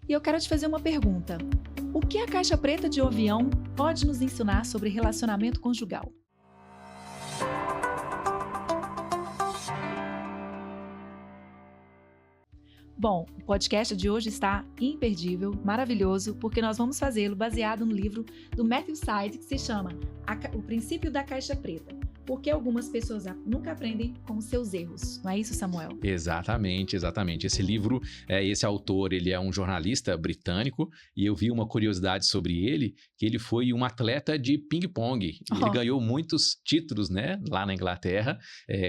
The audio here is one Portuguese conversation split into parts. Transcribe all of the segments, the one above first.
E eu quero te fazer uma pergunta. O que a caixa preta de um avião pode nos ensinar sobre relacionamento conjugal? Bom, o podcast de hoje está imperdível, maravilhoso, porque nós vamos fazê-lo baseado no livro do Matthew Syed, que se chama O Princípio da Caixa Preta. Porque algumas pessoas nunca aprendem com os seus erros. Não é isso, Samuel? Exatamente. Esse livro, esse autor, ele é um jornalista britânico e eu vi uma curiosidade sobre ele, que ele foi um atleta de ping-pong. Ele ganhou muitos títulos, né, lá na Inglaterra,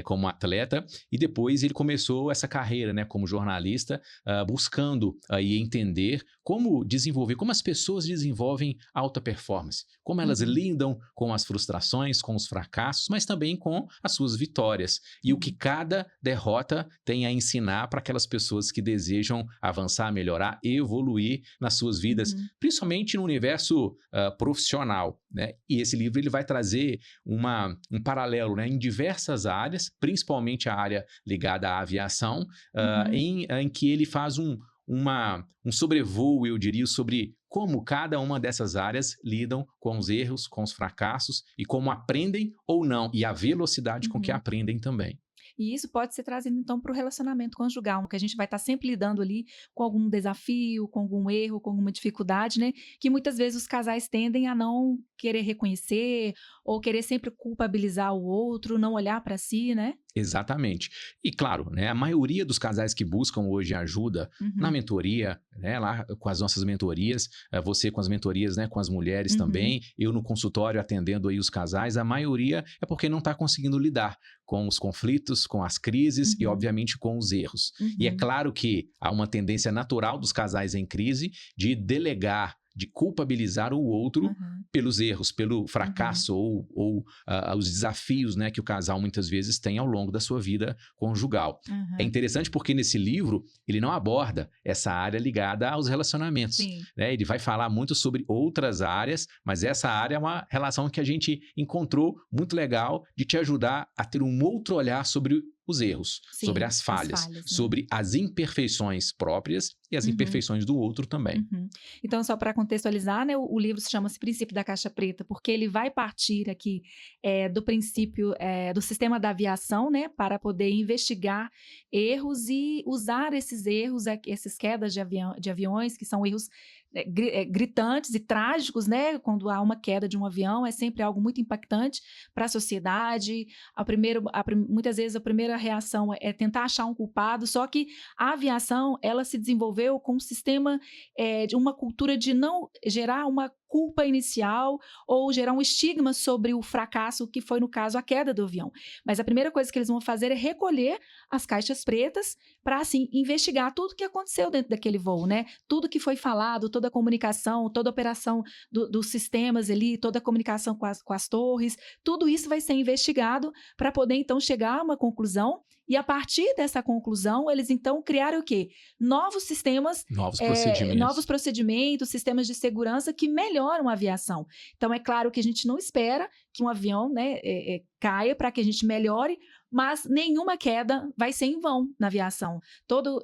como atleta, e depois ele começou essa carreira, né, como jornalista, buscando aí entender como as pessoas desenvolvem alta performance, como elas lidam com as frustrações, com os fracassos, mas também com as suas vitórias e o que cada derrota tem a ensinar para aquelas pessoas que desejam avançar, melhorar, evoluir nas suas vidas, principalmente no universo profissional, né? E esse livro ele vai trazer um paralelo, né, em diversas áreas, principalmente a área ligada à aviação, em que ele faz um sobrevoo, eu diria, sobre como cada uma dessas áreas lidam com os erros, com os fracassos e como aprendem ou não, e a velocidade com que aprendem também. E isso pode ser trazido, então, para o relacionamento conjugal, que a gente vai estar sempre lidando ali com algum desafio, com algum erro, com alguma dificuldade, né? Que muitas vezes os casais tendem a não querer reconhecer ou querer sempre culpabilizar o outro, não olhar para si, né? Exatamente. E claro, né, a maioria dos casais que buscam hoje ajuda na mentoria, né, lá com as nossas mentorias, você com as mentorias, né, com as mulheres também, eu no consultório atendendo aí os casais, a maioria é porque não está conseguindo lidar com os conflitos, com as crises e obviamente com os erros. E é claro que há uma tendência natural dos casais em crise de delegar, de culpabilizar o outro pelos erros, pelo fracasso ou os desafios, né, que o casal muitas vezes tem ao longo da sua vida conjugal. É interessante porque nesse livro ele não aborda essa área ligada aos relacionamentos, né? Ele vai falar muito sobre outras áreas, mas essa área é uma relação que a gente encontrou muito legal de te ajudar a ter um outro olhar sobre os erros, sobre as falhas, né? sobre as imperfeições próprias e as imperfeições do outro também. Então, só para contextualizar, né, o livro se chama-se Princípio da Caixa Preta, porque ele vai partir aqui do princípio do sistema da aviação, né, para poder investigar erros e usar esses erros, essas quedas de aviões, que são erros gritantes e trágicos, né? Quando há uma queda de um avião, é sempre algo muito impactante para a sociedade. Muitas vezes a primeira reação é tentar achar um culpado, só que a aviação, ela se desenvolveu com um sistema de uma cultura de não gerar uma culpa inicial ou gerar um estigma sobre o fracasso, que foi, no caso, a queda do avião. Mas a primeira coisa que eles vão fazer é recolher as caixas pretas para, assim, investigar tudo o que aconteceu dentro daquele voo, né? Tudo que foi falado, toda a comunicação, toda a operação dos sistemas ali, toda a comunicação com as torres, tudo isso vai ser investigado para poder, então, chegar a uma conclusão. E a partir dessa conclusão, eles então criaram o quê? Novos sistemas, novos procedimentos, sistemas de segurança que melhoram a aviação. Então, é claro que a gente não espera que um avião, né, caia para que a gente melhore, mas nenhuma queda vai ser em vão na aviação. Todo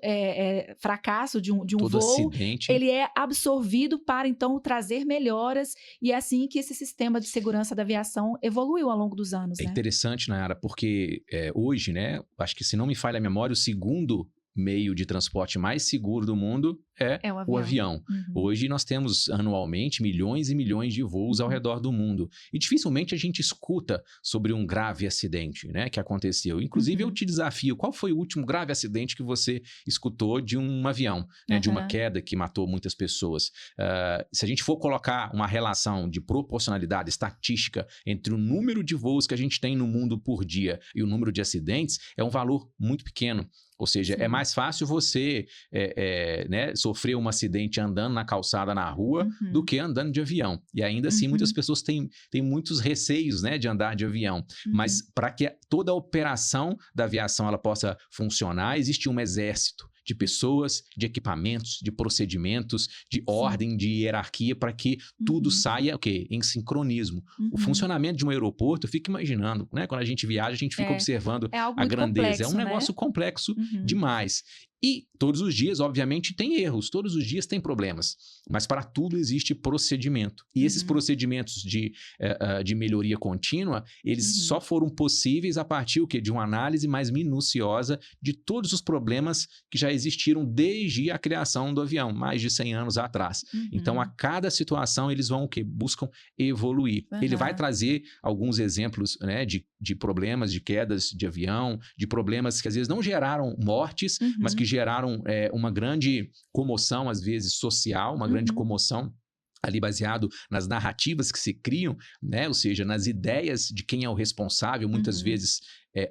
fracasso de um Todo voo, acidente. ele é absorvido para, então, trazer melhoras, e é assim que esse sistema de segurança da aviação evoluiu ao longo dos anos. É interessante, Nayara, porque hoje, né, acho que se não me falha a memória, o segundo meio de transporte mais seguro do mundo é o avião. Hoje nós temos anualmente milhões e milhões de voos ao redor do mundo. E dificilmente a gente escuta sobre um grave acidente, né, que aconteceu. Inclusive eu te desafio, qual foi o último grave acidente que você escutou de um avião, né, de uma queda que matou muitas pessoas? Se a gente for colocar uma relação de proporcionalidade estatística entre o número de voos que a gente tem no mundo por dia e o número de acidentes, é um valor muito pequeno. Ou seja, é mais fácil você né, sofrer um acidente andando na calçada na rua do que andando de avião. E ainda assim, muitas pessoas têm muitos receios, né, de andar de avião. Mas para que toda a operação da aviação ela possa funcionar, existe um exército de pessoas, de equipamentos, de procedimentos, de ordem, de hierarquia, para que tudo saia em sincronismo. O funcionamento de um aeroporto, eu fico imaginando, né? Quando a gente viaja, a gente fica observando a grandeza. Complexo, é um negócio complexo demais. E todos os dias, obviamente, tem erros, todos os dias tem problemas, mas para tudo existe procedimento. E esses procedimentos de melhoria contínua, eles só foram possíveis a partir o quê? De uma análise mais minuciosa de todos os problemas que já existiram desde a criação do avião, mais de 100 anos atrás. Então, a cada situação, eles vão o quê? Buscam evoluir. Ele vai trazer alguns exemplos, né, de problemas, de quedas de avião, de problemas que às vezes não geraram mortes, mas que geraram uma grande comoção, às vezes social, uma grande comoção ali baseado nas narrativas que se criam, né? Ou seja, nas ideias de quem é o responsável, muitas vezes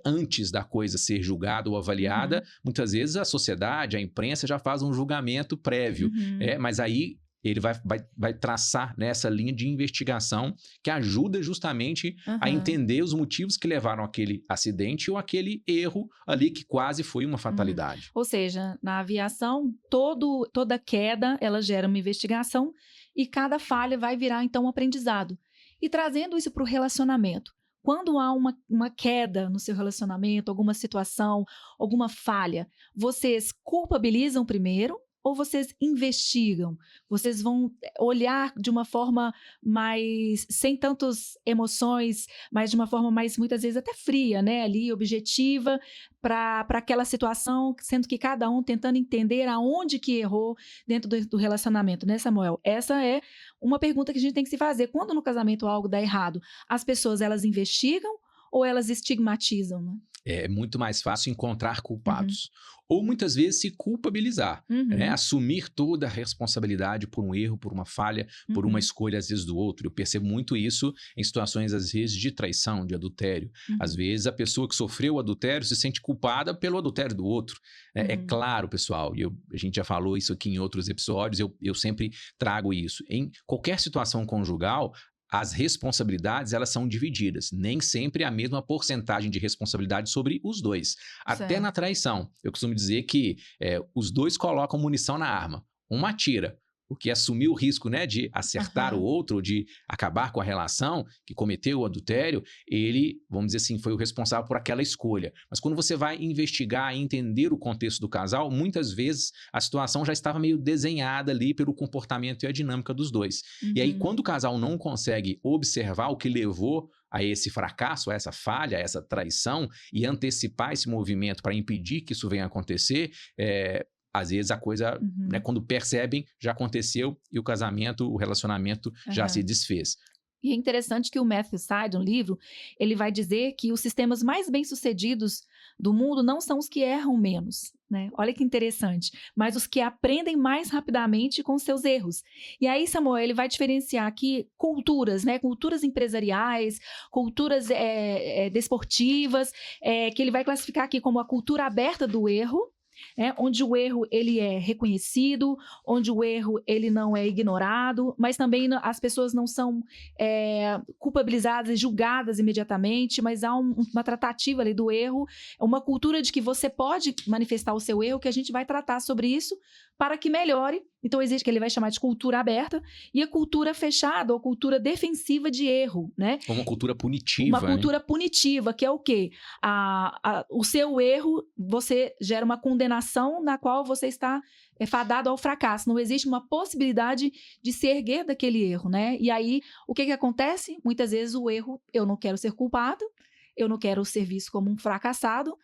antes da coisa ser julgada ou avaliada, muitas vezes a sociedade, a imprensa já faz um julgamento prévio, mas aí ele vai traçar, né, essa linha de investigação que ajuda justamente a entender os motivos que levaram àquele acidente ou aquele erro ali que quase foi uma fatalidade. Ou seja, na aviação, toda queda, ela gera uma investigação e cada falha vai virar, então, um aprendizado. E trazendo isso para o relacionamento. Quando há uma queda no seu relacionamento, alguma situação, alguma falha, vocês culpabilizam primeiro ou vocês investigam? Vocês vão olhar de uma forma mais, sem tantas emoções, mas de uma forma mais, muitas vezes, até fria, né? Ali, objetiva, para aquela situação, sendo que cada um tentando entender aonde que errou dentro do relacionamento, né, Samuel? Essa é uma pergunta que a gente tem que se fazer. Quando no casamento algo dá errado, as pessoas, elas investigam ou elas estigmatizam, né? É muito mais fácil encontrar culpados. Ou muitas vezes se culpabilizar, né? Assumir toda a responsabilidade por um erro, por uma falha, por uma escolha às vezes do outro. Eu percebo muito isso em situações às vezes de traição, de adultério. Às vezes a pessoa que sofreu o adultério se sente culpada pelo adultério do outro. É claro, pessoal, e a gente já falou isso aqui em outros episódios, eu sempre trago isso. Em qualquer situação conjugal, as responsabilidades, elas são divididas. Nem sempre a mesma porcentagem de responsabilidade sobre os dois. Até na traição. Eu costumo dizer que os dois colocam munição na arma. Um atira, porque assumiu o risco, né, de acertar o outro, de acabar com a relação, que cometeu o adultério, ele, vamos dizer assim, foi o responsável por aquela escolha. Mas quando você vai investigar e entender o contexto do casal, muitas vezes a situação já estava meio desenhada ali pelo comportamento e a dinâmica dos dois. E aí, quando o casal não consegue observar o que levou a esse fracasso, a essa falha, a essa traição, e antecipar esse movimento para impedir que isso venha a acontecer, às vezes a coisa, né, quando percebem, já aconteceu e o casamento, o relacionamento já se desfez. E é interessante que o Matthew Syed, no livro, ele vai dizer que os sistemas mais bem-sucedidos do mundo não são os que erram menos, né? Olha que interessante. Mas os que aprendem mais rapidamente com seus erros. E aí, Samuel, ele vai diferenciar aqui culturas, né? Culturas empresariais, culturas desportivas, que ele vai classificar aqui como a cultura aberta do erro, onde o erro ele é reconhecido, onde o erro ele não é ignorado, mas também as pessoas não são culpabilizadas, julgadas imediatamente, mas há uma tratativa ali do erro, uma cultura de que você pode manifestar o seu erro, que a gente vai tratar sobre isso para que melhore. Então existe que ele vai chamar de cultura aberta e a cultura fechada ou cultura defensiva de erro, né? Uma cultura punitiva. Uma cultura punitiva, que é o quê? O seu erro, você gera uma condenação na qual você está fadado ao fracasso. Não existe uma possibilidade de se erguer daquele erro, né? E aí, o que acontece? Muitas vezes o erro, eu não quero ser culpado, eu não quero ser visto como um fracassado,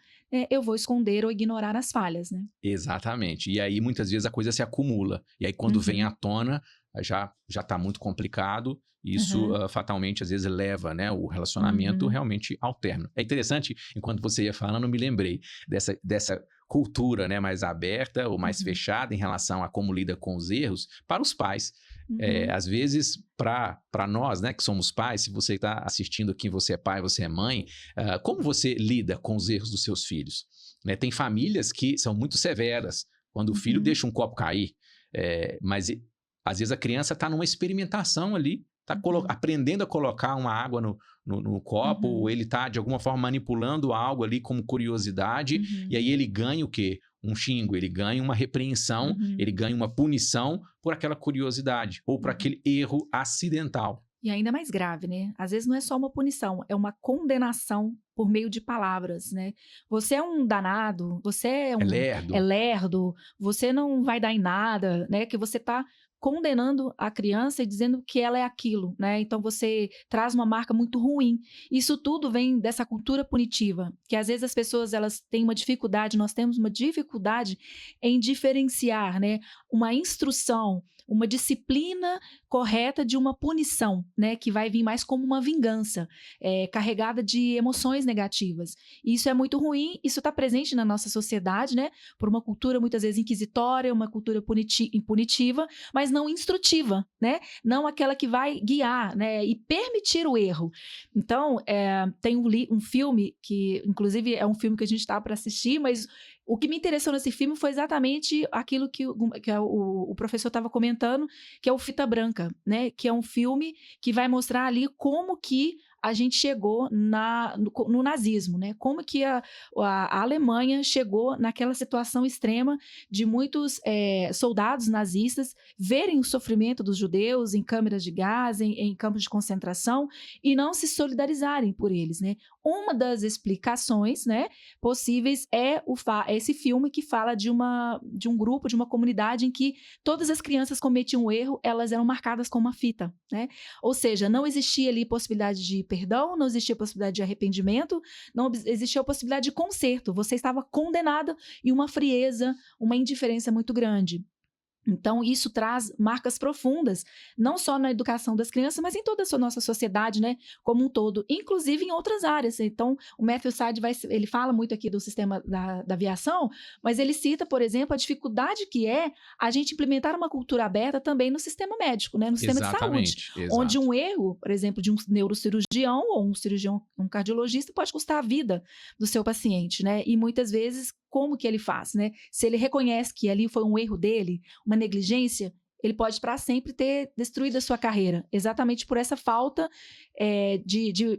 eu vou esconder ou ignorar as falhas, né? Exatamente. E aí, muitas vezes, a coisa se acumula. E aí, quando vem à tona, já está muito complicado. Isso, fatalmente, às vezes, leva, né, o relacionamento realmente ao término. É interessante, enquanto você ia falando, eu me lembrei dessa cultura, né, mais aberta ou mais fechada em relação a como lida com os erros para os pais. Às vezes, para nós, né, que somos pais, se você está assistindo aqui, você é pai, você é mãe, como você lida com os erros dos seus filhos? Né, tem famílias que são muito severas quando o filho deixa um copo cair, mas às vezes a criança está numa experimentação ali, está aprendendo a colocar uma água no copo, ou ele está, de alguma forma, manipulando algo ali como curiosidade, e aí ele ganha o quê? Um xingo, ele ganha uma repreensão, ele ganha uma punição por aquela curiosidade, ou por aquele erro acidental. E ainda mais grave, né? Às vezes não é só uma punição, é uma condenação por meio de palavras, né? Você é um danado, você é lerdo, você não vai dar em nada, né? Que você está condenando a criança e dizendo que ela é aquilo, né? Então você traz uma marca muito ruim. Isso tudo vem dessa cultura punitiva, que às vezes as pessoas elas têm uma dificuldade, nós temos uma dificuldade em diferenciar, né? Uma instrução, uma disciplina correta de uma punição, né? Que vai vir mais como uma vingança, carregada de emoções negativas. E isso é muito ruim, isso está presente na nossa sociedade, né? Por uma cultura muitas vezes inquisitória, uma cultura punitiva, mas não instrutiva, né? Não aquela que vai guiar, né? E permitir o erro. Então, tem um filme que, inclusive, é um filme que a gente está para assistir, mas o que me interessou nesse filme foi exatamente aquilo que o professor estava comentando, que é o Fita Branca, né? Que é um filme que vai mostrar ali como que a gente chegou no nazismo, né? Como que a Alemanha chegou naquela situação extrema de muitos soldados nazistas verem o sofrimento dos judeus em câmeras de gás, em campos de concentração, e não se solidarizarem por eles, né? Uma das explicações, né, possíveis é esse filme que fala de um grupo, de uma comunidade em que todas as crianças cometiam um erro, elas eram marcadas com uma fita, né? Ou seja, não existia ali possibilidade de perdão, não existia possibilidade de arrependimento, não existia a possibilidade de conserto. Você estava condenada e uma frieza, uma indiferença muito grande. Então, isso traz marcas profundas, não só na educação das crianças, mas em toda a nossa sociedade, né, como um todo, inclusive em outras áreas. Então, o Matthew Syed ele fala muito aqui do sistema da aviação, mas ele cita, por exemplo, a dificuldade que é a gente implementar uma cultura aberta também no sistema médico, né, no sistema de saúde, onde um erro, por exemplo, de um neurocirurgião ou um cardiologista pode custar a vida do seu paciente, né, e muitas vezes como que ele faz, né? Se ele reconhece que ali foi um erro dele, uma negligência, ele pode para sempre ter destruído a sua carreira, exatamente por essa falta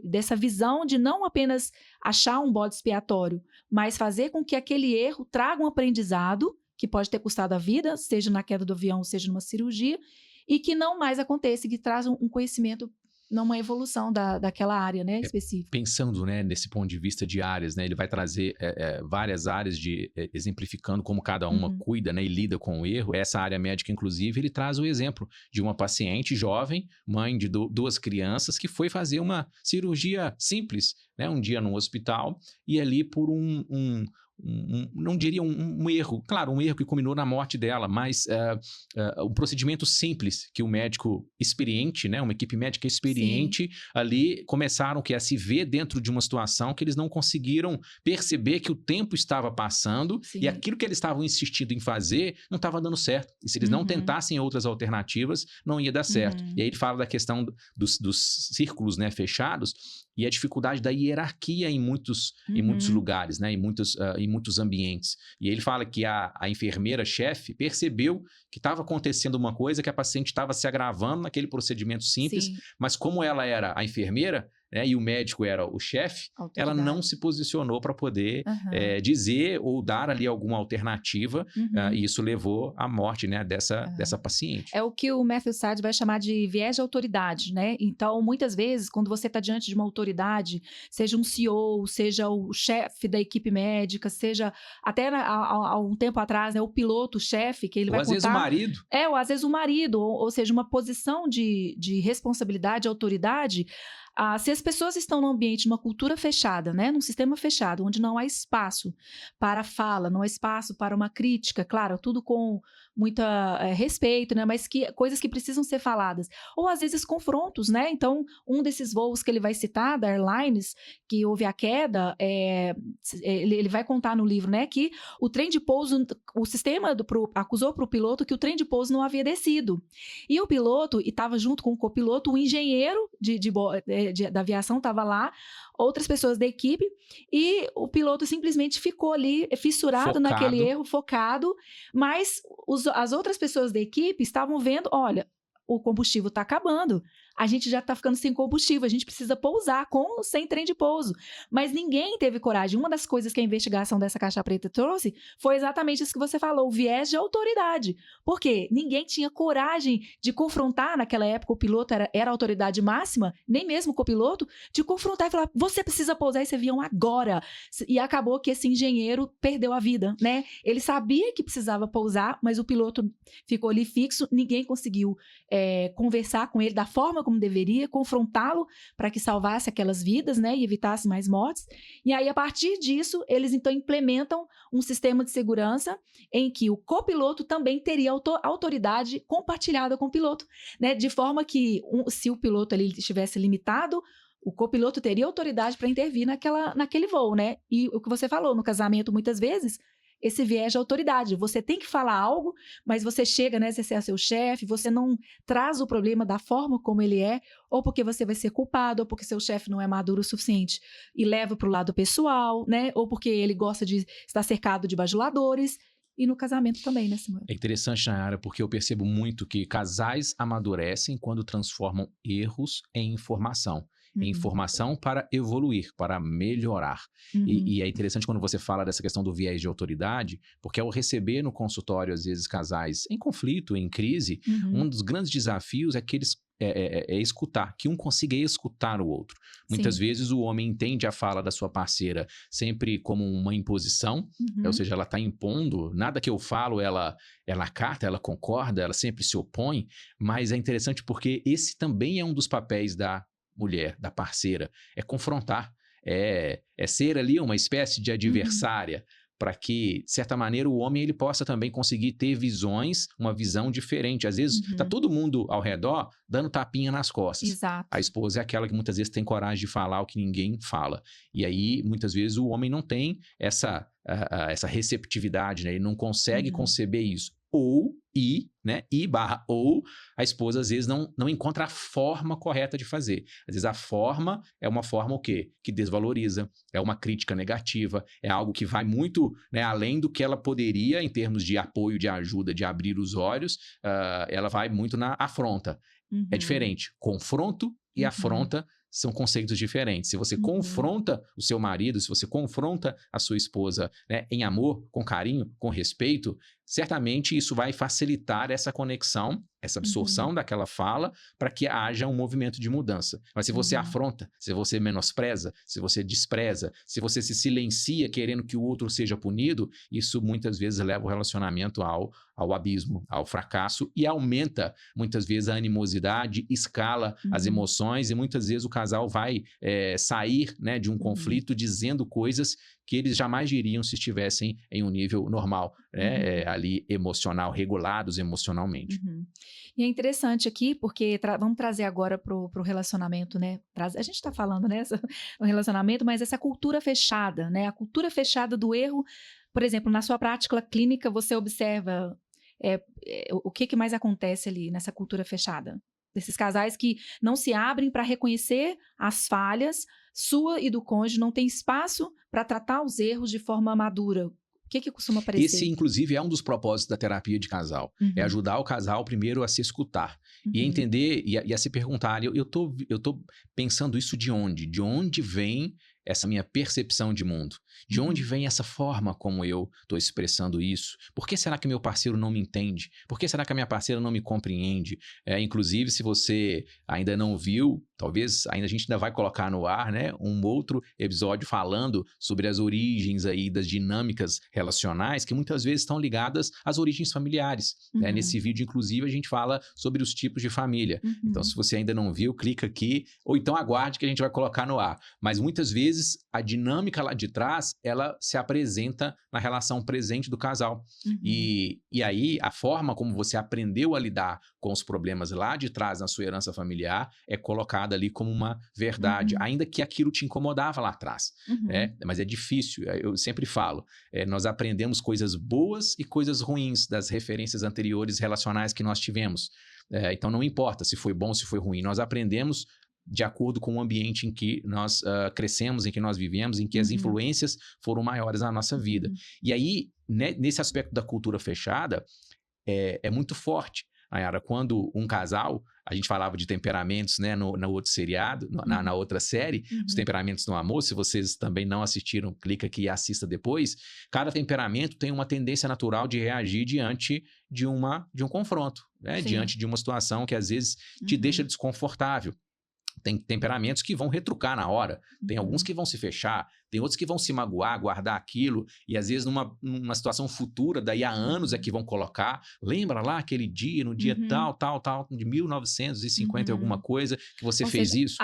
dessa visão de não apenas achar um bode expiatório, mas fazer com que aquele erro traga um aprendizado que pode ter custado a vida, seja na queda do avião, seja numa cirurgia, e que não mais aconteça, que traz um conhecimento, numa evolução daquela área, né, específica. Pensando, né, nesse ponto de vista de áreas, né, ele vai trazer várias áreas exemplificando como cada uma cuida, né, e lida com o erro. Essa área médica, inclusive, ele traz o exemplo de uma paciente jovem, mãe de duas crianças, que foi fazer uma cirurgia simples, né, um dia no hospital, e ali por não diria um erro, claro, um erro que culminou na morte dela, mas um procedimento simples que o médico experiente, né, uma equipe médica experiente, sim, ali começaram a se ver dentro de uma situação que eles não conseguiram perceber que o tempo estava passando, sim, e aquilo que eles estavam insistindo em fazer não estava dando certo. E se eles não tentassem outras alternativas, não ia dar certo. E aí ele fala da questão dos círculos, né, fechados, e a dificuldade da hierarquia em muitos lugares, né, em muitos ambientes. E ele fala que a enfermeira-chefe percebeu que estava acontecendo uma coisa, que a paciente estava se agravando naquele procedimento simples, sim, mas como ela era a enfermeira, né, e o médico era o chefe, ela não se posicionou para poder dizer ou dar ali alguma alternativa, e isso levou à morte, né, dessa paciente. É o que o Matthew Syed vai chamar de viés de autoridade, né? Então, muitas vezes, quando você está diante de uma autoridade, seja um CEO, seja o chefe da equipe médica, seja até há um tempo atrás, né, o piloto-chefe, que ele vai contar... Às vezes o marido. Ou às vezes o marido, ou seja, uma posição de responsabilidade, autoridade. Se as pessoas estão num ambiente, numa cultura fechada, né, num sistema fechado, onde não há espaço para fala, não há espaço para uma crítica, claro, tudo com muito respeito, né, mas coisas que precisam ser faladas. Ou às vezes confrontos, né? Então, um desses voos que ele vai citar, da Airlines, que houve a queda, ele vai contar no livro, né, que o trem de pouso, o sistema acusou para o piloto que o trem de pouso não havia descido. E o piloto, e estava junto com o copiloto, o engenheiro da aviação estava lá, outras pessoas da equipe, e o piloto simplesmente ficou ali fissurado naquele erro, focado, mas as outras pessoas da equipe estavam vendo, olha, o combustível está acabando. A gente já está ficando sem combustível, a gente precisa pousar com ou sem trem de pouso. Mas ninguém teve coragem. Uma das coisas que a investigação dessa caixa preta trouxe foi exatamente isso que você falou, o viés de autoridade. Por quê? Ninguém tinha coragem de confrontar, naquela época o piloto era a autoridade máxima, nem mesmo o copiloto, de confrontar e falar, você precisa pousar esse avião agora. E acabou que esse engenheiro perdeu a vida, né? Ele sabia que precisava pousar, mas o piloto ficou ali fixo, ninguém conseguiu conversar com ele da forma como deveria, confrontá-lo para que salvasse aquelas vidas, né, e evitasse mais mortes. E aí, a partir disso, eles então implementam um sistema de segurança em que o copiloto também teria autoridade compartilhada com o piloto, né, de forma que se o piloto ali estivesse limitado, o copiloto teria autoridade para intervir naquele voo, né? E o que você falou, no casamento, muitas vezes, esse viés de autoridade. Você tem que falar algo, mas você chega, né? Você é seu chefe, você não traz o problema da forma como ele é, ou porque você vai ser culpado, ou porque seu chefe não é maduro o suficiente e leva para o lado pessoal, né? Ou porque ele gosta de estar cercado de bajuladores. E no casamento também, né, Simone? É interessante, Nayara, porque eu percebo muito que casais amadurecem quando transformam erros em informação. Em informação para evoluir, para melhorar. E é interessante quando você fala dessa questão do viés de autoridade, porque ao receber no consultório, às vezes, casais em conflito, em crise, um dos grandes desafios é que eles escutar, que um consiga escutar o outro. Muitas vezes o homem entende a fala da sua parceira sempre como uma imposição, ou seja, ela está impondo, nada que eu falo, ela acata, ela concorda, ela sempre se opõe, mas é interessante porque esse também é um dos papéis da mulher, da parceira, é confrontar, é ser ali uma espécie de adversária, para que, de certa maneira, o homem ele possa também conseguir ter visões, uma visão diferente. Às vezes, está todo mundo ao redor dando tapinha nas costas. Exato. A esposa é aquela que muitas vezes tem coragem de falar o que ninguém fala. E aí, muitas vezes, o homem não tem essa receptividade, né? Ele não consegue conceber isso. Ou a esposa às vezes não encontra a forma correta de fazer. Às vezes a forma é uma forma o quê? Que desvaloriza, é uma crítica negativa, é algo que vai muito, né, além do que ela poderia em termos de apoio, de ajuda, de abrir os olhos, ela vai muito na afronta. É diferente. Confronto e afronta são conceitos diferentes. Se você confronta o seu marido, se você confronta a sua esposa, né, em amor, com carinho, com respeito, certamente isso vai facilitar essa conexão, essa absorção daquela fala, para que haja um movimento de mudança. Mas se você afronta, se você menospreza, se você despreza, se você se silencia querendo que o outro seja punido, isso muitas vezes leva o relacionamento ao abismo, ao fracasso e aumenta muitas vezes a animosidade, escala as emoções e muitas vezes o casal vai sair, né, de um conflito dizendo coisas que eles jamais diriam se estivessem em um nível normal, né, ali emocional, regulados emocionalmente. E é interessante aqui, porque vamos trazer agora para o relacionamento, né? A gente está falando, né, o relacionamento, mas essa cultura fechada, né? A cultura fechada do erro. Por exemplo, na sua prática clínica, você observa o que mais acontece ali nessa cultura fechada? Desses casais que não se abrem para reconhecer as falhas sua e do cônjuge, não tem espaço para tratar os erros de forma madura. O que costuma aparecer? Esse, inclusive, é um dos propósitos da terapia de casal. É ajudar o casal, primeiro, a se escutar. E a entender, e a se perguntar, eu tô pensando isso de onde? De onde vem essa minha percepção de mundo? De onde vem essa forma como eu estou expressando isso? Por que será que meu parceiro não me entende? Por que será que a minha parceira não me compreende? Inclusive, se você ainda não viu, talvez a gente ainda vai colocar no ar, né, um outro episódio falando sobre as origens aí das dinâmicas relacionais que muitas vezes estão ligadas às origens familiares. Né? Nesse vídeo, inclusive, a gente fala sobre os tipos de família. Então, se você ainda não viu, clica aqui ou então aguarde que a gente vai colocar no ar. Mas muitas vezes a dinâmica lá de trás, ela se apresenta na relação presente do casal. E aí, a forma como você aprendeu a lidar com os problemas lá de trás na sua herança familiar é colocada ali como uma verdade, ainda que aquilo te incomodava lá atrás. Né? Mas é difícil, eu sempre falo, nós aprendemos coisas boas e coisas ruins das referências anteriores relacionais que nós tivemos. Então, não importa se foi bom, se foi ruim, nós aprendemos de acordo com o ambiente em que nós crescemos, em que nós vivemos, em que as influências foram maiores na nossa vida. E aí, né, nesse aspecto da cultura fechada, é muito forte, Nayara, quando um casal, a gente falava de temperamentos, né, no outro seriado, na outra série, os temperamentos no amor, se vocês também não assistiram, clica aqui e assista depois. Cada temperamento tem uma tendência natural de reagir diante de um confronto, né, diante de uma situação que às vezes te deixa desconfortável. Tem temperamentos que vão retrucar na hora, tem alguns que vão se fechar, tem outros que vão se magoar, guardar aquilo, e às vezes numa situação futura, daí há anos é que vão colocar, lembra lá aquele dia, no dia tal, de 1950 e alguma coisa, que você fez isso?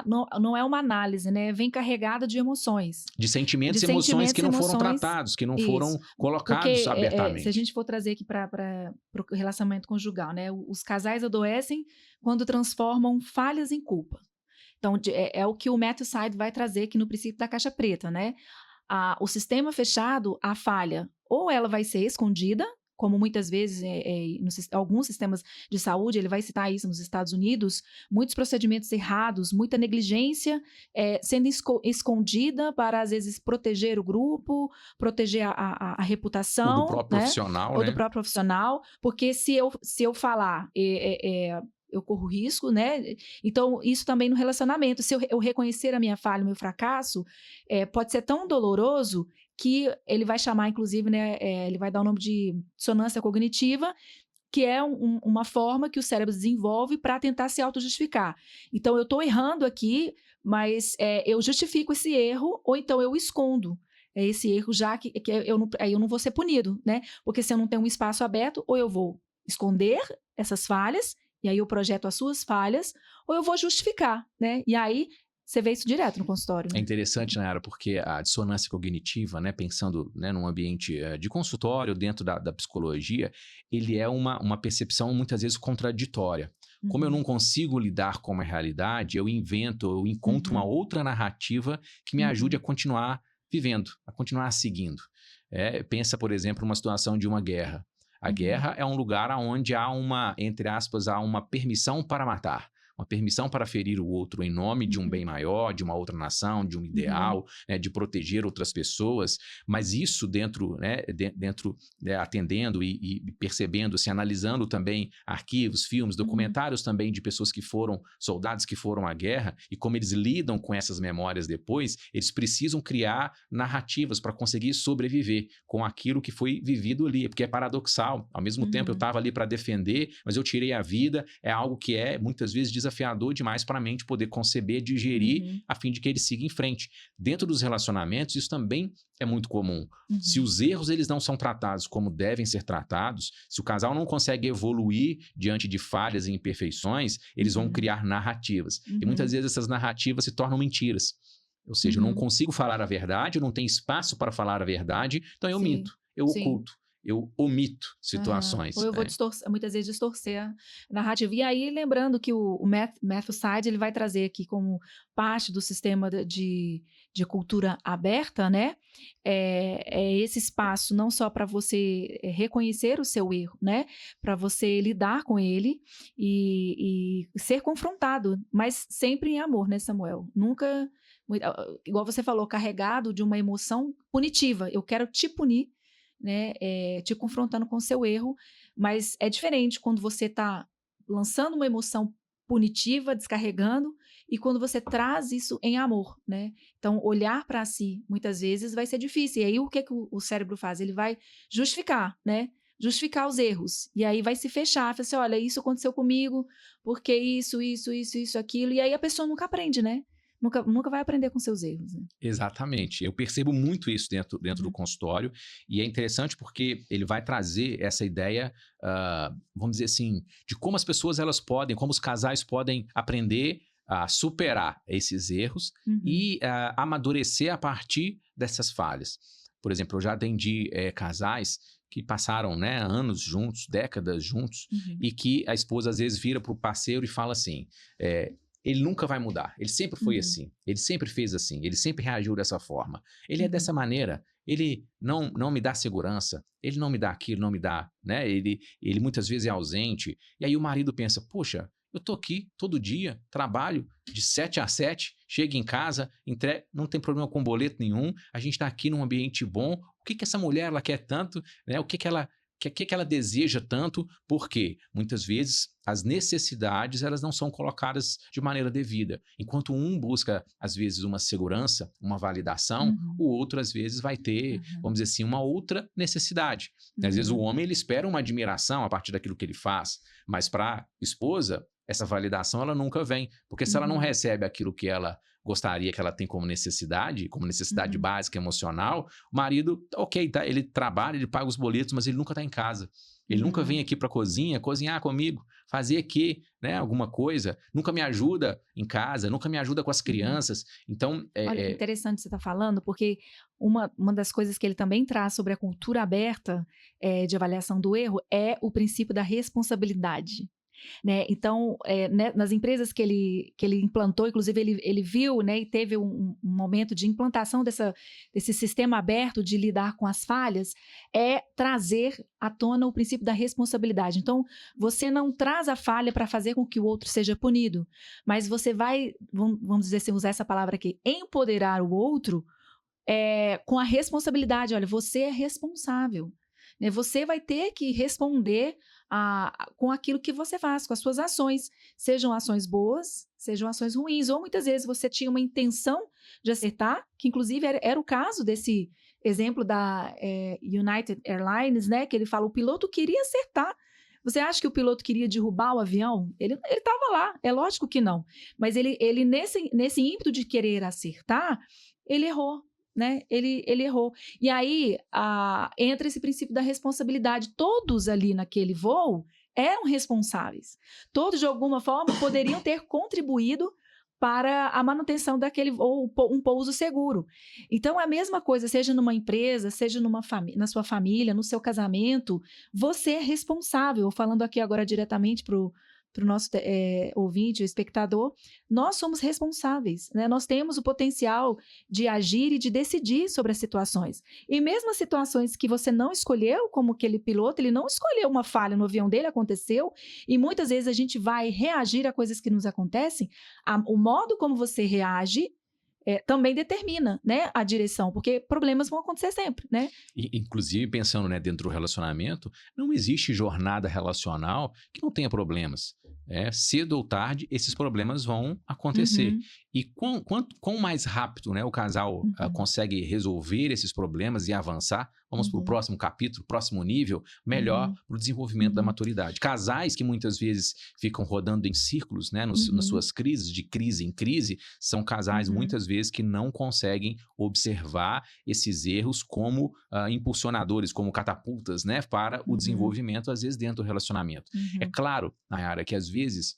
Não é uma análise, né? Vem carregada de emoções. De sentimentos e emoções que não foram tratados, que não foram colocados abertamente. Se a gente for trazer aqui para o relacionamento conjugal, né? Os casais adoecem quando transformam falhas em culpa. Então, é o que o Matthew Syed vai trazer aqui no princípio da caixa preta, né? O sistema fechado, a falha, ou ela vai ser escondida, como muitas vezes, alguns sistemas de saúde, ele vai citar isso nos Estados Unidos, muitos procedimentos errados, muita negligência sendo escondida para, às vezes, proteger o grupo, proteger a reputação. Ou do próprio profissional, né? Ou do próprio profissional, porque se eu falar... eu corro risco, né? Então, isso também no relacionamento. Se eu reconhecer a minha falha, o meu fracasso, pode ser tão doloroso que ele vai chamar, inclusive, né? Ele vai dar o nome de dissonância cognitiva, que é uma forma que o cérebro desenvolve para tentar se autojustificar. Então, eu estou errando aqui, mas eu justifico esse erro, ou então eu escondo esse erro, já que eu não vou ser punido, né? Porque se eu não tenho um espaço aberto, ou eu vou esconder essas falhas, e aí eu projeto as suas falhas, ou eu vou justificar, né? E aí você vê isso direto no consultório. Né? É interessante, Nayara, porque a dissonância cognitiva, né, pensando, né, num ambiente de consultório, dentro da psicologia, ele é uma percepção muitas vezes contraditória. Como eu não consigo lidar com a realidade, eu encontro uma outra narrativa que me ajude a continuar vivendo, a continuar seguindo. Pensa, por exemplo, uma situação de uma guerra. A guerra é um lugar onde há entre aspas, há uma permissão para matar. Uma permissão para ferir o outro em nome de um bem maior, de uma outra nação, de um ideal, né, de proteger outras pessoas. Mas isso dentro, atendendo e percebendo-se, analisando também arquivos, filmes, documentários também de pessoas que foram, soldados que foram à guerra, e como eles lidam com essas memórias depois, eles precisam criar narrativas para conseguir sobreviver com aquilo que foi vivido ali, porque é paradoxal. Ao mesmo tempo eu estava ali para defender, mas eu tirei a vida, é algo que é muitas vezes desafiador demais para a mente poder conceber, digerir, a fim de que ele siga em frente. Dentro dos relacionamentos, isso também é muito comum. Se os erros eles não são tratados como devem ser tratados, se o casal não consegue evoluir diante de falhas e imperfeições, eles vão criar narrativas. E muitas vezes essas narrativas se tornam mentiras. Ou seja, eu não consigo falar a verdade, eu não tenho espaço para falar a verdade, então eu minto, eu oculto. Eu omito situações. Ou eu vou muitas vezes distorcer a narrativa. E aí, lembrando que o Matthew Syed, ele vai trazer aqui como parte do sistema de cultura aberta, né? Esse espaço não só para você reconhecer o seu erro, né? Para você lidar com ele e ser confrontado, mas sempre em amor, né, Samuel? Nunca, igual você falou, carregado de uma emoção punitiva. Eu quero te punir, né, te confrontando com o seu erro, mas é diferente quando você está lançando uma emoção punitiva, descarregando, e quando você traz isso em amor, né? Então, olhar para si, muitas vezes, vai ser difícil. E aí, o que o cérebro faz? Ele vai justificar, né? Justificar os erros. E aí vai se fechar, fala assim, olha, isso aconteceu comigo, porque isso, aquilo. E aí a pessoa nunca aprende, né? Nunca vai aprender com seus erros. Né? Exatamente. Eu percebo muito isso dentro do consultório, e é interessante porque ele vai trazer essa ideia, vamos dizer assim, de como as pessoas como os casais podem aprender a superar esses erros e amadurecer a partir dessas falhas. Por exemplo, eu já atendi casais que passaram, né, anos juntos, décadas juntos, e que a esposa às vezes vira para o parceiro e fala assim... ele nunca vai mudar, ele sempre foi assim, ele sempre fez assim, ele sempre reagiu dessa forma, ele é dessa maneira, ele não me dá segurança, ele não me dá aquilo, não me dá, né? Ele muitas vezes é ausente, e aí o marido pensa, poxa, eu tô aqui todo dia, trabalho de 7 às 7, chego em casa, não tem problema com boleto nenhum, a gente tá aqui num ambiente bom, o que essa mulher ela quer tanto, né? O que ela que ela deseja tanto, porque muitas vezes as necessidades elas não são colocadas de maneira devida. Enquanto um busca, às vezes, uma segurança, uma validação, o outro, às vezes, vai ter, vamos dizer assim, uma outra necessidade. Às vezes o homem ele espera uma admiração a partir daquilo que ele faz, mas para a esposa, essa validação ela nunca vem, porque se ela não recebe aquilo que ela gostaria que ela tem como necessidade básica, emocional, o marido, ok, tá, ele trabalha, ele paga os boletos, mas ele nunca está em casa. Ele nunca vem aqui para a cozinha, cozinhar comigo, fazer aqui, né, alguma coisa, nunca me ajuda em casa, nunca me ajuda com as crianças. Então, Olha, interessante você estar falando, porque uma das coisas que ele também traz sobre a cultura aberta de avaliação do erro é o princípio da responsabilidade. Né? Então, né, nas empresas que ele implantou, inclusive ele viu, né, e teve um momento de implantação desse sistema aberto de lidar com as falhas, é trazer à tona o princípio da responsabilidade. Então, você não traz a falha para fazer com que o outro seja punido, mas você vai, vamos dizer assim, usar essa palavra aqui, empoderar o outro com a responsabilidade. Olha, você é responsável. Né? Você vai ter que responder com aquilo que você faz, com as suas ações, sejam ações boas, sejam ações ruins, ou muitas vezes você tinha uma intenção de acertar, que inclusive era o caso desse exemplo da United Airlines, né, que ele fala, o piloto queria acertar. Você acha que o piloto queria derrubar o avião? Ele estava lá, é lógico que não, mas ele nesse ímpeto de querer acertar, ele errou. Né? Ele errou. E aí entra esse princípio da responsabilidade. Todos ali naquele voo eram responsáveis. Todos, de alguma forma, poderiam ter contribuído para a manutenção daquele voo, um pouso seguro. Então, é a mesma coisa, seja numa empresa, seja na sua família, no seu casamento, você é responsável. Falando aqui agora diretamente para o nosso ouvinte, o espectador, nós somos responsáveis, né? Nós temos o potencial de agir e de decidir sobre as situações. E mesmo as situações que você não escolheu, como aquele piloto, ele não escolheu uma falha no avião dele, aconteceu, e muitas vezes a gente vai reagir a coisas que nos acontecem, o modo como você reage também determina, né, a direção, porque problemas vão acontecer sempre, né? Inclusive, pensando, né, dentro do relacionamento, não existe jornada relacional que não tenha problemas. Cedo ou tarde, esses problemas vão acontecer. E quão mais rápido, né, o casal consegue resolver esses problemas e avançar, vamos para o próximo capítulo, próximo nível, melhor para o desenvolvimento da maturidade. Casais que muitas vezes ficam rodando em círculos, né, nas suas crises, de crise em crise, são casais muitas vezes que não conseguem observar esses erros como impulsionadores, como catapultas, né, para o desenvolvimento, às vezes, dentro do relacionamento. É claro, Nayara, que às vezes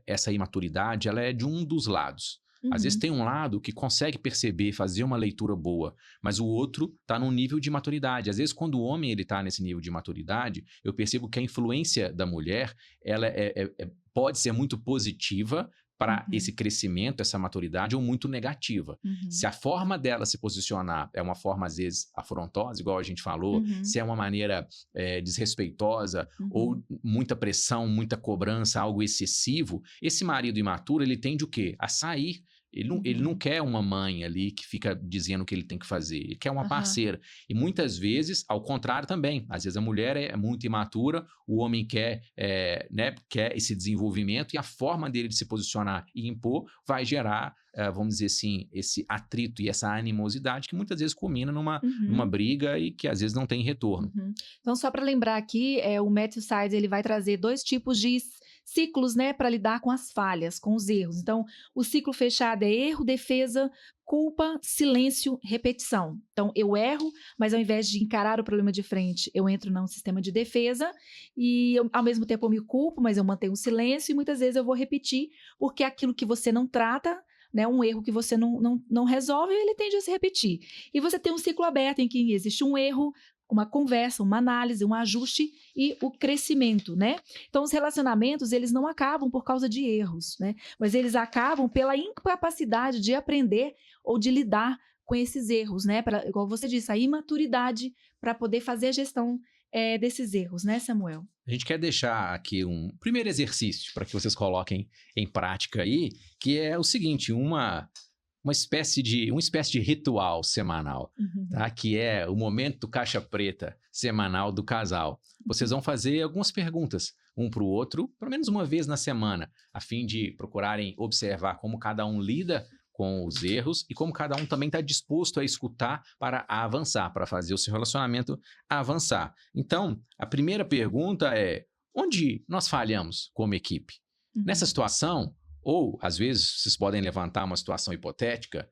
essa imaturidade ela é de um dos lados. Às vezes tem um lado que consegue perceber, fazer uma leitura boa, mas o outro está num nível de maturidade. Às vezes, quando o homem está nesse nível de maturidade, eu percebo que a influência da mulher ela pode ser muito positiva para esse crescimento, essa maturidade, ou muito negativa. Se a forma dela se posicionar é uma forma, às vezes, afrontosa, igual a gente falou, se é uma maneira desrespeitosa, ou muita pressão, muita cobrança, algo excessivo, esse marido imaturo, ele tende o quê? A sair. Ele não quer uma mãe ali que fica dizendo o que ele tem que fazer. Ele quer uma parceira. E muitas vezes, ao contrário também. Às vezes a mulher é muito imatura, o homem quer esse desenvolvimento e a forma dele de se posicionar e impor vai gerar, vamos dizer assim, esse atrito e essa animosidade que muitas vezes culmina numa briga e que às vezes não tem retorno. Então, só para lembrar aqui, o Matthew Syed ele vai trazer 2 tipos de ciclos, né, para lidar com as falhas, com os erros. Então, o ciclo fechado é erro, defesa, culpa, silêncio, repetição. Então, eu erro, mas ao invés de encarar o problema de frente, eu entro num sistema de defesa e, ao mesmo tempo, eu me culpo, mas eu mantenho o silêncio e muitas vezes eu vou repetir, porque aquilo que você não trata, né, um erro que você não resolve, ele tende a se repetir. E você tem um ciclo aberto em que existe um erro, uma conversa, uma análise, um ajuste e o crescimento, né? Então, os relacionamentos, eles não acabam por causa de erros, né? Mas eles acabam pela incapacidade de aprender ou de lidar com esses erros, né? Igual você disse, a imaturidade para poder fazer a gestão desses erros, né, Samuel? A gente quer deixar aqui um primeiro exercício para que vocês coloquem em prática aí, que é o seguinte, uma uma espécie de ritual semanal, tá? Que é o momento caixa preta semanal do casal. Vocês vão fazer algumas perguntas um para o outro, pelo menos uma vez na semana, a fim de procurarem observar como cada um lida com os erros e como cada um também está disposto a escutar para avançar, para fazer o seu relacionamento avançar. Então, a primeira pergunta é: onde nós falhamos como equipe? Nessa situação, ou às vezes vocês podem levantar uma situação hipotética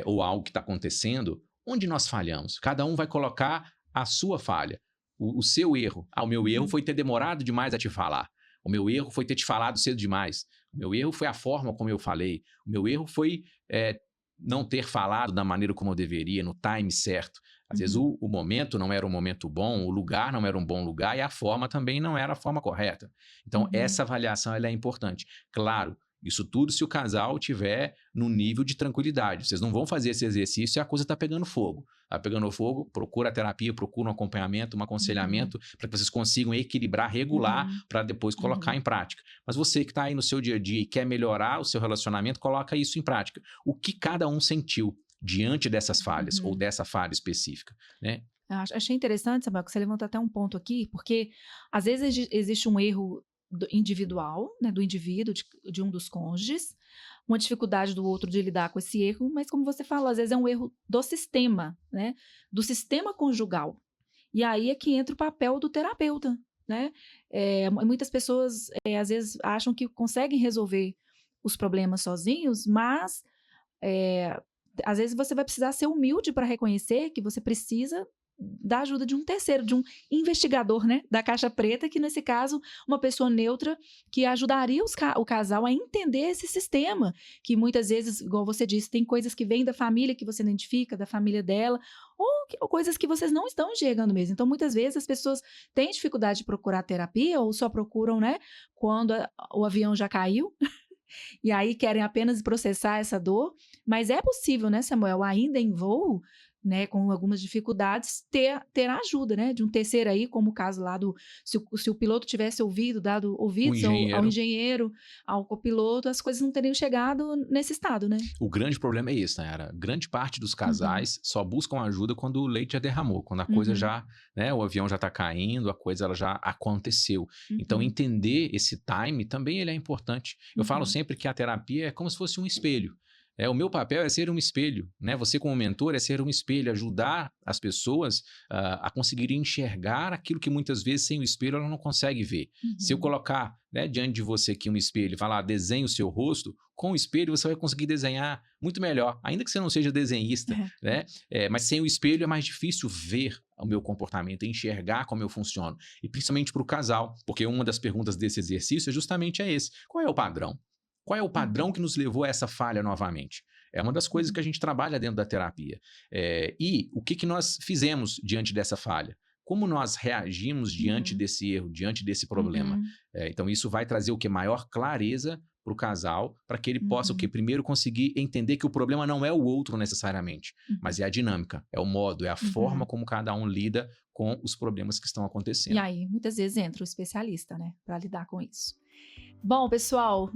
ou algo que está acontecendo, onde nós falhamos? Cada um vai colocar a sua falha, o seu erro. O meu erro foi ter demorado demais a te falar. O meu erro foi ter te falado cedo demais. O meu erro foi a forma como eu falei. O meu erro foi não ter falado da maneira como eu deveria, no time certo. Às vezes o momento não era um momento bom, o lugar não era um bom lugar e a forma também não era a forma correta. Então, essa avaliação ela é importante. Claro, isso tudo se o casal tiver no nível de tranquilidade. Vocês não vão fazer esse exercício e a coisa está pegando fogo. Está pegando fogo, procura a terapia, procura um acompanhamento, um aconselhamento, para que vocês consigam equilibrar, regular, para depois colocar em prática. Mas você que está aí no seu dia a dia e quer melhorar o seu relacionamento, coloca isso em prática. O que cada um sentiu diante dessas falhas ou dessa falha específica, né? Achei interessante, Samuel, que você levantou até um ponto aqui, porque às vezes existe um erro individual, né, do indivíduo, de um dos cônjuges, uma dificuldade do outro de lidar com esse erro, mas como você falou, às vezes é um erro do sistema, né, do sistema conjugal. E aí é que entra o papel do terapeuta, né? Muitas pessoas às vezes acham que conseguem resolver os problemas sozinhos, mas às vezes você vai precisar ser humilde para reconhecer que você precisa da ajuda de um terceiro, de um investigador, né, da caixa preta, que nesse caso, uma pessoa neutra que ajudaria o casal a entender esse sistema, que muitas vezes, igual você disse, tem coisas que vêm da família que você identifica, da família dela, ou coisas que vocês não estão enxergando mesmo. Então, muitas vezes as pessoas têm dificuldade de procurar terapia ou só procuram, né, quando o avião já caiu, e aí querem apenas processar essa dor, mas é possível, né, Samuel, ainda em voo, né, com algumas dificuldades, ter a ajuda, né, de um terceiro aí, como o caso lá se o piloto tivesse dado ouvidos ao engenheiro, ao copiloto, as coisas não teriam chegado nesse estado, né? O grande problema é esse, Nayara. Grande parte dos casais só buscam ajuda quando o leite já derramou, quando a coisa já, né, o avião já está caindo, a coisa ela já aconteceu. Então, entender esse time também ele é importante. Eu falo sempre que a terapia é como se fosse um espelho. O meu papel é ser um espelho, né? Você como mentor é ser um espelho, ajudar as pessoas a conseguirem enxergar aquilo que muitas vezes sem o espelho ela não consegue ver. Se eu colocar, né, diante de você aqui um espelho e falar, desenhe o seu rosto, com o espelho você vai conseguir desenhar muito melhor, ainda que você não seja desenhista, né? Mas sem o espelho é mais difícil ver o meu comportamento, enxergar como eu funciono. E principalmente para o casal, porque uma das perguntas desse exercício é justamente esse: qual é o padrão? Qual é o padrão que nos levou a essa falha novamente? É uma das coisas que a gente trabalha dentro da terapia. E o que nós fizemos diante dessa falha? Como nós reagimos diante desse erro, diante desse problema? Então, isso vai trazer o quê? Maior clareza para o casal, para que ele possa o quê? Primeiro conseguir entender que o problema não é o outro necessariamente, mas é a dinâmica, é o modo, é a forma como cada um lida com os problemas que estão acontecendo. E aí, muitas vezes, entra o especialista, né, para lidar com isso. Bom, pessoal,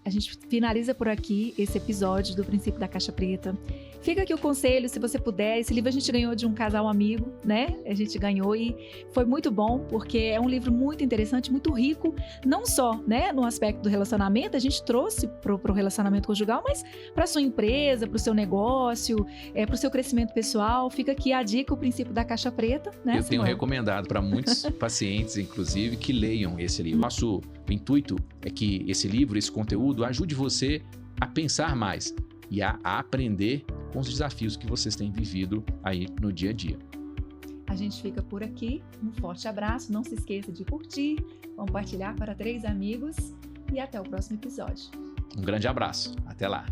a gente finaliza por aqui esse episódio do Princípio da Caixa Preta. Fica aqui o conselho, se você puder. Esse livro a gente ganhou de um casal amigo, né? A gente ganhou e foi muito bom, porque é um livro muito interessante, muito rico, não só, né, no aspecto do relacionamento, a gente trouxe pro relacionamento conjugal, mas para sua empresa, para o seu negócio, para o seu crescimento pessoal. Fica aqui a dica, o Princípio da Caixa Preta, né? Eu tenho recomendado para muitos pacientes, inclusive, que leiam esse livro. Nosso intuito é que esse livro, esse conteúdo, ajude você a pensar mais e a aprender com os desafios que vocês têm vivido aí no dia a dia. A gente fica por aqui. Um forte abraço. Não se esqueça de curtir, compartilhar para 3 amigos e até o próximo episódio. Um grande abraço. Até lá.